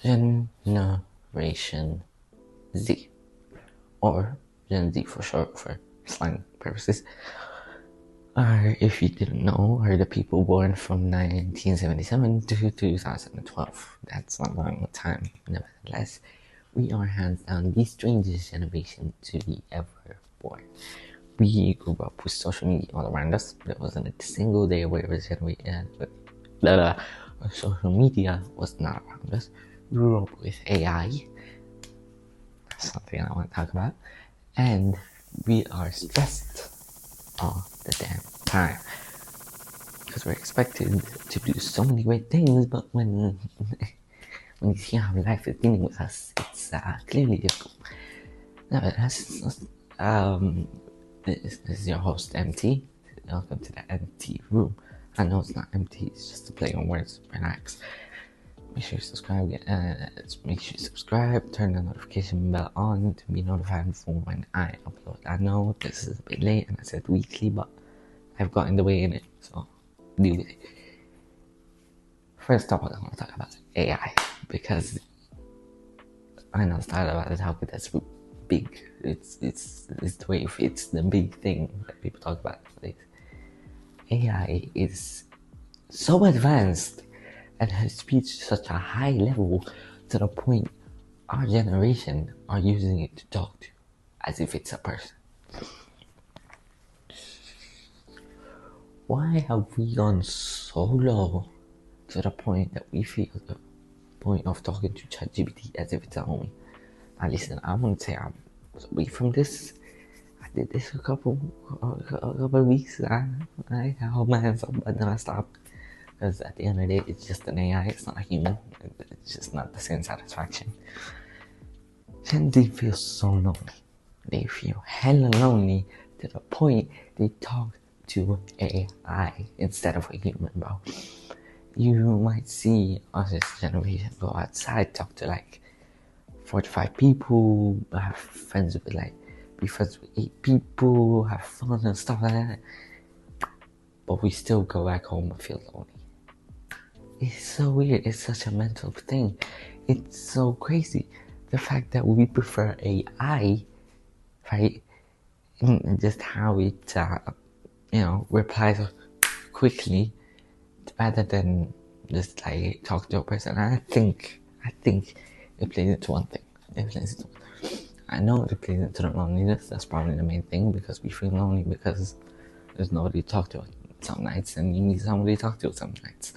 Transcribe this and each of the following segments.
Generation Z, or Gen Z for short for slang purposes, are, if you didn't know, are the people born from 1977 to 2012. That's a long time. Nevertheless, we are hands down the strangest generation to be ever born. We grew up with social media all around us. There wasn't a single day where social media was not around us. We grew up with AI. That's something I want to talk about. And we are stressed all the damn time because we're expected to do so many great things, but when you see how life is dealing with us, it's clearly difficult. This is your host, MT. Welcome to the MT room. I know it's not empty, it's just a play on words. Relax. Make sure you subscribe, turn the notification bell on to be notified for when I upload. I know this is a bit late and I said weekly, but I've gotten the way in it, so deal with it. First topic I want to talk about AI, because I know it's not about the topic that's big. It's the way it's the big thing that people talk about nowadays. AI is so advanced and has reached such a high level to the point our generation are using it to talk to as if it's a person. Why have we gone so low to the point that we feel the point of talking to ChatGPT as if it's our own? Now listen, I wouldn't say I was away from this. I did this a couple of weeks. I held my hands up, but then I stopped. Because at the end of the day, it's just an AI, it's not a human. It's just not the same satisfaction. Gen Z feels so lonely. They feel hella lonely to the point they talk to AI instead of a human, bro. You might see us as a generation go outside, talk to like 45 people, have friends with be friends with 8 people, have fun and stuff like that. But we still go back home and feel lonely. It's so weird. It's such a mental thing. It's so crazy. The fact that we prefer AI, right? And just how it, replies quickly rather than just like talk to a person. And I think it plays into one thing. I know it plays into the loneliness. That's probably the main thing, because we feel lonely because there's nobody to talk to some nights, and you need somebody to talk to some nights.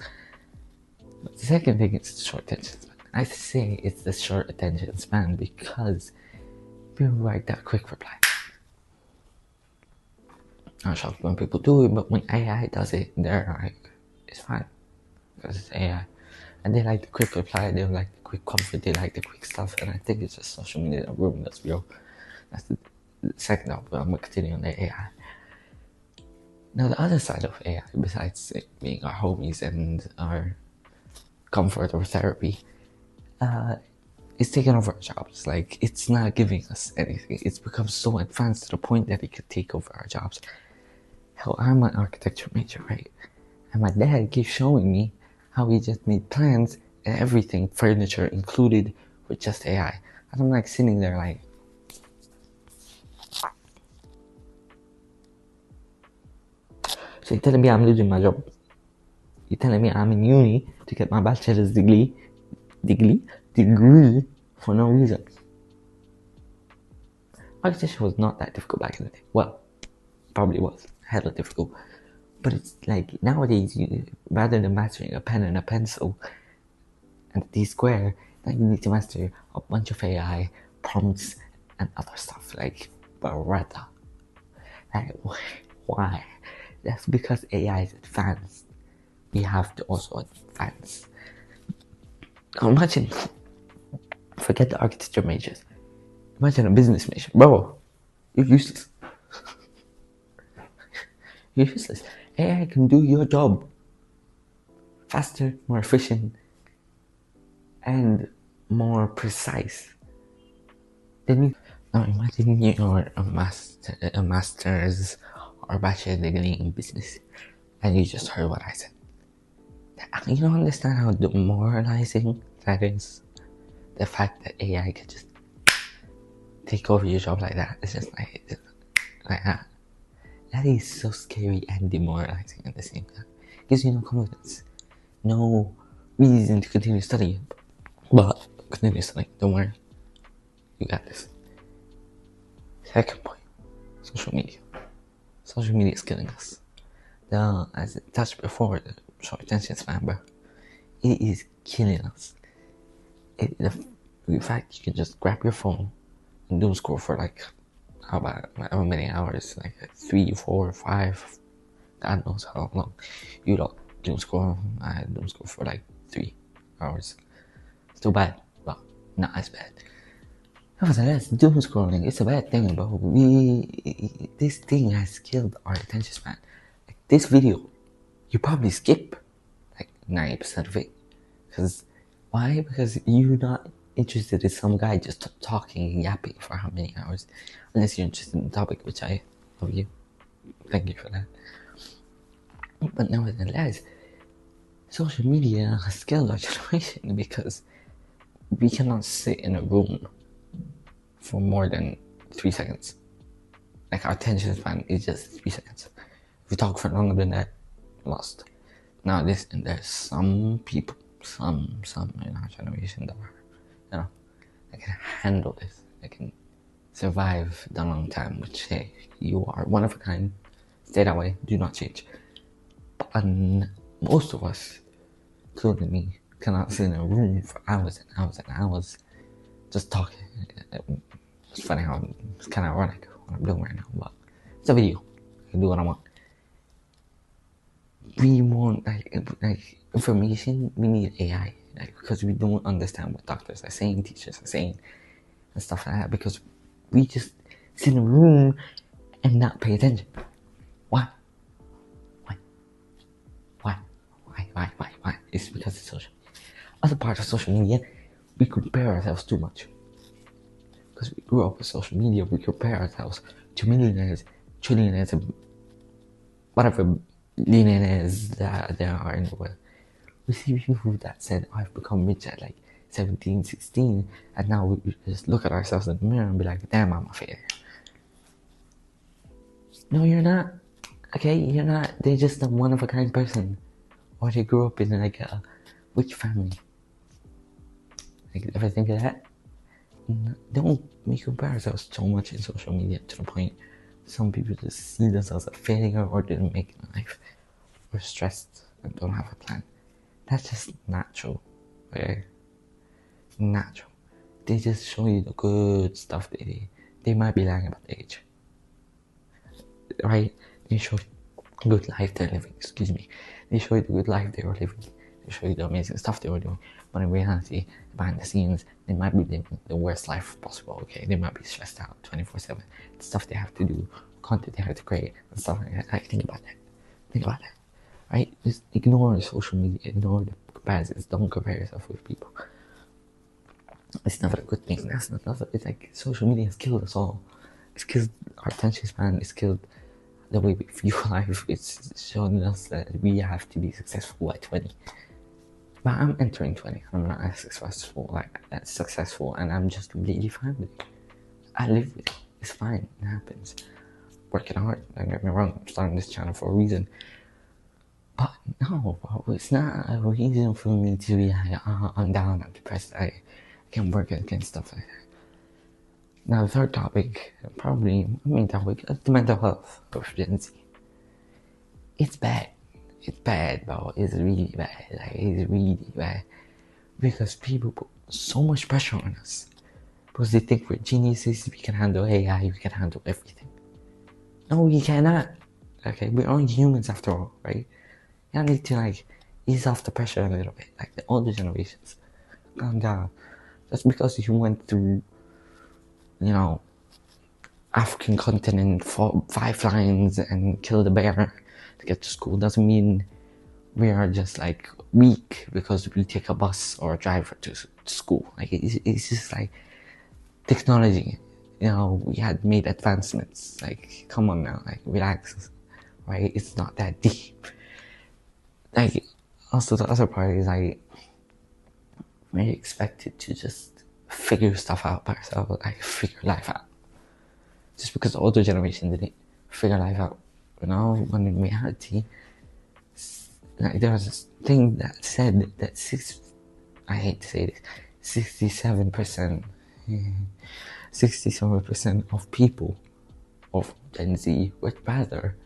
But the second thing is the short attention span. I say it's the short attention span because people write that quick reply. I'm shocked when people do it, but when AI does it, they're like, it's fine, because it's AI. And they like the quick reply, they like the quick comfort, they like the quick stuff, and I think it's just social media that ruined us, bro. That's the second of, but I'm gonna continue on the AI. Now the other side of AI, besides it being our homies and our comfort or therapy, it's taking over our jobs. Like, it's not giving us anything. It's become so advanced to the point that it could take over our jobs. Hell, I'm an architecture major, right? And my dad keeps showing me how he just made plans and everything, furniture included, with just AI. And I'm like sitting there like, so you're telling me I'm losing my job? You're telling me I'm in uni to get my bachelor's degree for no reason? Architecture was not that difficult back in the day. Well, probably was hella difficult. But it's like nowadays, rather than mastering a pen and a pencil and a T-square, now you need to master a bunch of AI prompts and other stuff like Beretta. Like, why? That's because AI is advanced. We have to also advance. Imagine, forget the architecture majors. Imagine a business major. Bro, you're useless. You're useless. AI can do your job faster, more efficient, and more precise than you. Now imagine you're a master's or bachelor degree in business, and you just heard what I said. You don't understand how demoralizing that is. the fact that AI could just take over your job like that, it's just like that. That is so scary and demoralizing at the same time. Gives you no confidence, no reason to continue studying. But continue studying, don't worry. You got this. Second point, social media. Social media is killing us. As I touched before, the short attention span, bro. It is killing us. The fact you can just grab your phone and doom scroll for like, how many hours? Like 3, 4, 5, God knows how long. You don't doom scroll. I doom scroll for like 3 hours. Still bad, but not as bad. Nevertheless, doom scrolling, it's a bad thing, bro. This thing has killed our attention span. Like this video, you probably skip like 90% of it. Because why? Because you're not interested in some guy just talking and yapping for how many hours, unless you're interested in the topic, which I love you. Thank you for that. But nevertheless, social media has killed our generation because we cannot sit in a room for more than 3 seconds. Like our attention span is just 3 seconds. If we talk for longer than that, lost. Now there's some people, some in our generation that are, that can handle this. They can survive the long time, which hey, you are one of a kind. Stay that way, do not change. But most of us, including me, cannot sit in a room for hours and hours and hours just talking. It's funny how it's kind of ironic what I'm doing right now, but it's a video. I can do what I want. We want like information. We need AI, because we don't understand what doctors are saying, teachers are saying, and stuff like that. Because we just sit in a room and not pay attention. Why? It's because it's social. Other part of social media, we compare ourselves too much. Because we grew up with social media, we compare ourselves to millionaires, trillionaires, and whatever billionaires that there are in the world. We see people that said, I've become rich at like 17, 16, and now we just look at ourselves in the mirror and be like, damn, I'm a failure. No, you're not. Okay, you're not. They're just a one-of-a-kind person. Or they grew up in like a rich family. Like, ever think of that? Don't make compare ourselves so much in social media to the point some people just see themselves as a failure or didn't make it in life. Or stressed and don't have a plan. That's just natural. Okay? Natural. They just show you the good stuff they did. They might be lying about the age. Right? They show good life they're living. Excuse me. They show you the good life they were living. They show you the amazing stuff they were doing. But in reality, behind the scenes, they might be living the worst life possible. Okay? They might be stressed out 24/7. The stuff they have to do, content they have to create, and stuff like that. Like, think about that. Right? Just ignore social media. Ignore the comparisons. Don't compare yourself with people. It's never a good thing. That's not. It's like social media has killed us all. It's killed our attention span. It's killed the way we view life. It's showing us that we have to be successful at 20. But I'm entering 20. I'm not as successful, and I'm just completely fine with it. I live with it. It's fine. It happens. Working hard. Don't get me wrong. I'm starting this channel for a reason. But no, bro, it's not a reason for me to be like, I'm down, I'm depressed, I can't work against stuff like that. Now, the third topic, probably main topic, the mental health of Gen Z. It's bad. It's bad, bro. It's really bad. Like, it's really bad. Because people put so much pressure on us. Because they think we're geniuses, we can handle AI, we can handle everything. No, we cannot. Okay, we're only humans after all, right? You need to like ease off the pressure a little bit, like the older generations. Calm down. Just because you went through, African continent for 5 lines and killed a bear to get to school doesn't mean we are just like weak because we take a bus or a driver to school. Like it's just like technology. We had made advancements. Like, come on now, like relax, right? It's not that deep. Like, also the other part is like, we're expected to just figure stuff out by ourselves, like figure life out. Just because the older generation didn't figure life out, when in reality, like there was this thing that said that I hate to say this, 67%, 67% of people of Gen Z would rather,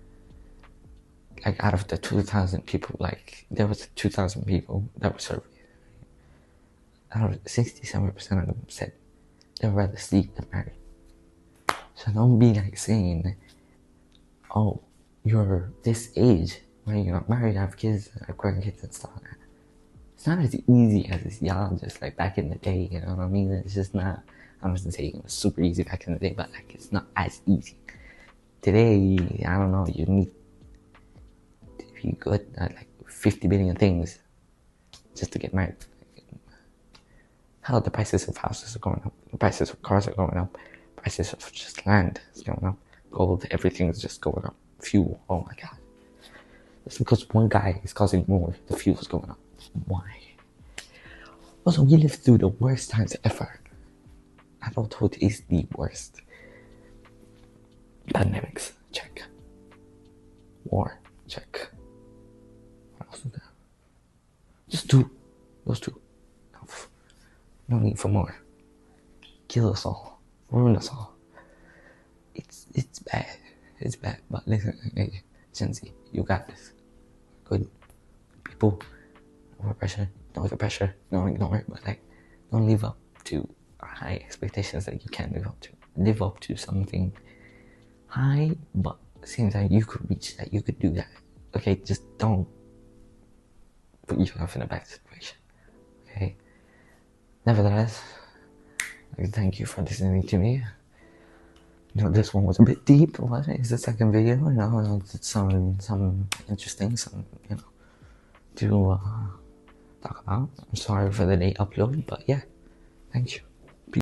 like out of the 2,000 people, like there was 2,000 people that were surveyed. Out of 67% of them said they would rather sleep than marry. So don't be like saying, oh, you're this age where you're not married, have kids, have grandkids and stuff like that. It's not as easy as y'all just like back in the day, you know what I mean? It's just not, I'm just saying it was super easy back in the day, but like it's not as easy. Today, I don't know, you need to be good at like 50 billion things just to get married. Hell, the prices of houses are going up, the prices of cars are going up, prices of just land is going up, gold, everything is just going up, fuel, oh my god. It's because one guy is causing more, the fuel's going up. Why? Also, we lived through the worst times ever. Adulthood is the worst. Pandemics, check. War, check. What else is there? Just two. Those two. No need for more. Kill us all. Ruin us all. It's bad. It's bad. But listen, hey, Gen Z, you got this. Good people. No pressure. Don't feel pressure. Don't ignore it. But like, don't live up to high expectations that you can't live up to. Live up to something high, but at the same time you could reach that. You could do that. Okay, just don't put yourself in a bad situation. Okay. Nevertheless, thank you for listening to me. This one was a bit deep, but it's the second video. It's some interesting, to talk about. I'm sorry for the late upload, but yeah, thank you.